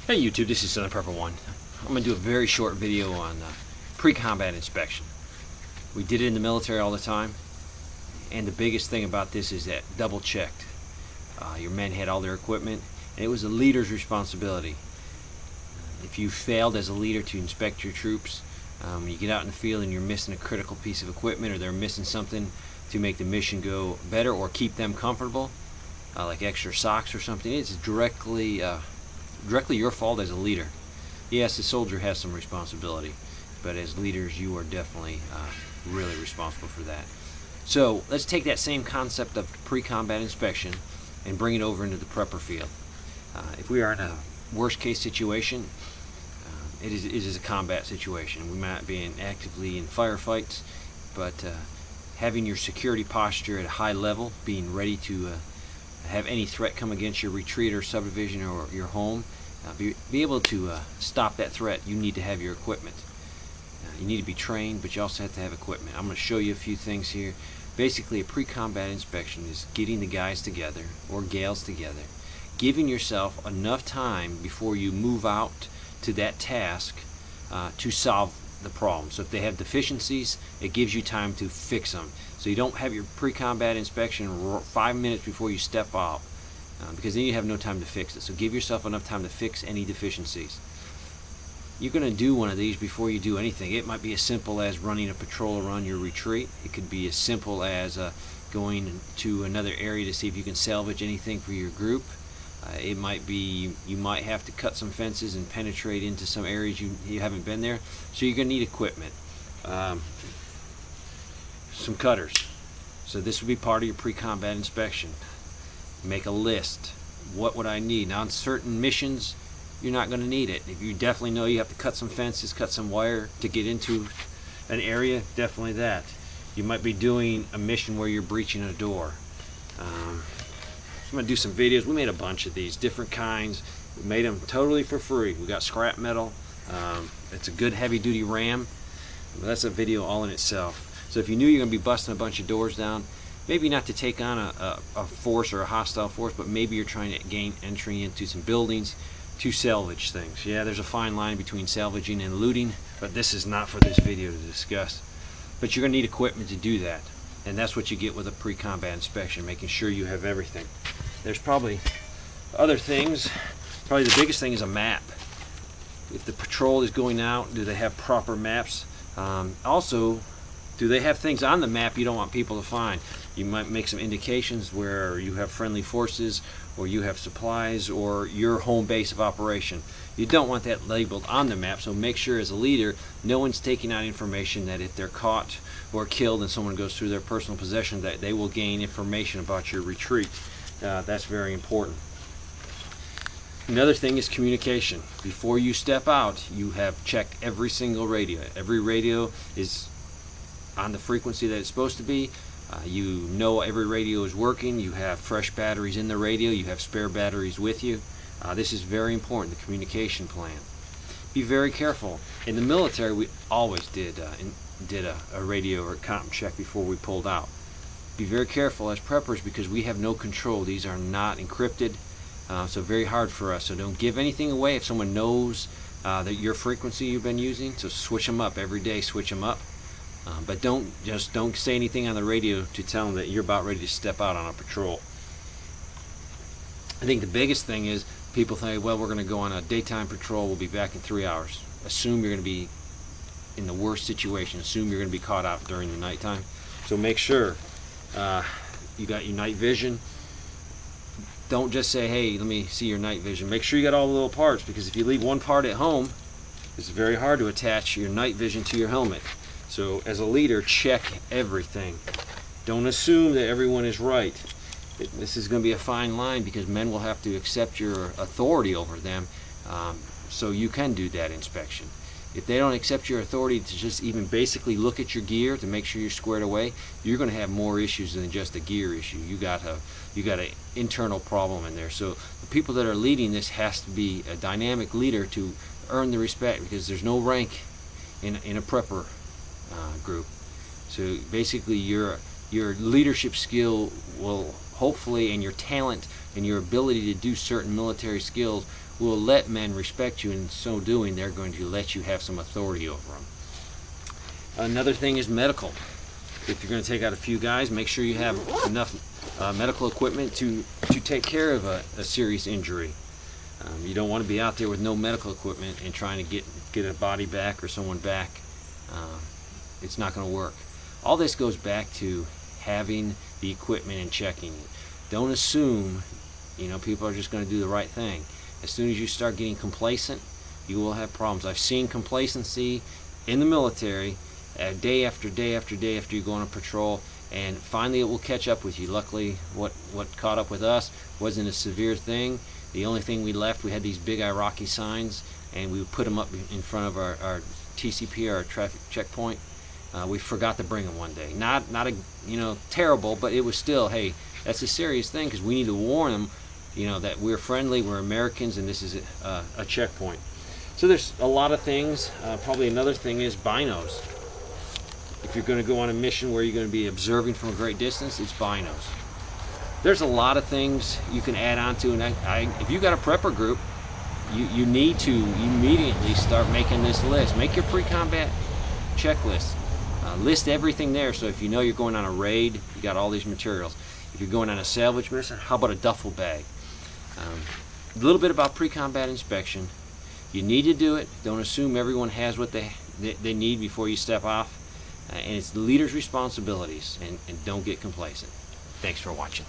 Hey YouTube, this is Southern Prepper 1. I'm going to do a very short video on pre-combat inspection. We did it in the military all the time, and the biggest thing about this is that double checked. Your men had all their equipment, and it was the leader's responsibility. If you failed as a leader to inspect your troops, when you get out in the field and you're missing a critical piece of equipment, or they're missing something to make the mission go better or keep them comfortable, like extra socks or something, it's directly your fault as a leader. Yes, the soldier has some responsibility, but as leaders you are definitely really responsible for that. So let's take that same concept of pre-combat inspection and bring it over into the prepper field. If we are in a worst case situation, it is a combat situation. We might be actively in firefights, but having your security posture at a high level, being ready to have any threat come against your retreat or subdivision or your home, be able to stop that threat, you need to have your equipment. You need to be trained, but you also have to have equipment. I'm going to show you a few things here. Basically, a pre-combat inspection is getting the guys together, or gals together, giving yourself enough time before you move out to that task to solve the problem. So if they have deficiencies, it gives you time to fix them. So you don't have your pre-combat inspection 5 minutes before you step out, because then you have no time to fix it. So give yourself enough time to fix any deficiencies. You're going to do one of these before you do anything. It might be as simple as running a patrol around your retreat. It could be as simple as going to another area to see if you can salvage anything for your group. It might be you might have to cut some fences and penetrate into some areas you haven't been there. So you're going to need equipment. Some cutters. So this would be part of your pre-combat inspection. Make a list. What would I need? Now on certain missions you're not going to need it. If you definitely know you have to cut some fences, cut some wire to get into an area, definitely that. You might be doing a mission where you're breaching a door. I'm going to do some videos. We made a bunch of these, different kinds. We made them totally for free. We got scrap metal. It's a good heavy-duty ram. That's a video all in itself. So if you knew you're going to be busting a bunch of doors down, maybe not to take on a force or a hostile force, but maybe you're trying to gain entry into some buildings to salvage things. Yeah, there's a fine line between salvaging and looting, but this is not for this video to discuss. But you're going to need equipment to do that, and that's what you get with a pre-combat inspection, making sure you have everything. There's probably other things. Probably the biggest thing is a map. If the patrol is going out, do they have proper maps? Also, do they have things on the map you don't want people to find? You might make some indications where you have friendly forces, or you have supplies, or your home base of operation. You don't want that labeled on the map, so make sure as a leader no one's taking out information that if they're caught or killed and someone goes through their personal possession, that they will gain information about your retreat. That's very important. Another thing is communication. Before you step out, you have checked every single radio. Every radio is on the frequency that it's supposed to be. You know every radio is working. You have fresh batteries in the radio. You have spare batteries with you. This is very important, the communication plan. Be very careful. In the military, we always did a radio or a comp check before we pulled out. Be very careful as preppers, because we have no control. These are not encrypted, so very hard for us. So don't give anything away if someone knows that your frequency you've been using. So switch them up every day. Switch them up. But don't say anything on the radio to tell them that you're about ready to step out on a patrol. I think the biggest thing is people think, well, we're going to go on a daytime patrol, we'll be back in 3 hours. Assume you're going to be in the worst situation. Assume you're going to be caught out during the nighttime. So make sure you got your night vision. Don't just say, hey, let me see your night vision. Make sure you got all the little parts, because if you leave one part at home, it's very hard to attach your night vision to your helmet. So as a leader, check everything. Don't assume that everyone is right. This is going to be a fine line, because men will have to accept your authority over them, so you can do that inspection. If they don't accept your authority to just even basically look at your gear to make sure you're squared away, you're going to have more issues than just a gear issue. You got an internal problem in there. So the people that are leading this has to be a dynamic leader to earn the respect, because there's no rank in a prepper group. So basically your leadership skill will hopefully, and your talent and your ability to do certain military skills will let men respect you, and in so doing they're going to let you have some authority over them. Another thing is medical. If you're going to take out a few guys, make sure you have enough medical equipment to take care of a serious injury. You don't want to be out there with no medical equipment and trying to get a body back or someone back. It's not going to work. All this goes back to having the equipment and checking it. Don't assume, people are just going to do the right thing. As soon as you start getting complacent, you will have problems. I've seen complacency in the military day after day after day after you go on a patrol, and finally it will catch up with you. Luckily, what caught up with us wasn't a severe thing. The only thing we left, we had these big Iraqi signs, and we would put them up in front of our TCP, our traffic checkpoint. We forgot to bring them one day. Not a terrible, but it was still, hey, that's a serious thing, because we need to warn them, that we're friendly, we're Americans, and this is a checkpoint. So there's a lot of things. Probably another thing is binos. If you're going to go on a mission where you're going to be observing from a great distance, it's binos. There's a lot of things you can add on to, and if you've got a prepper group, you need to immediately start making this list. Make your pre-combat checklist. List everything there, so if you're going on a raid, you got all these materials. If you're going on a salvage mission, how about a duffel bag? A little bit about pre-combat inspection. You need to do it. Don't assume everyone has what they need before you step off. And it's the leader's responsibilities, and don't get complacent. Thanks for watching.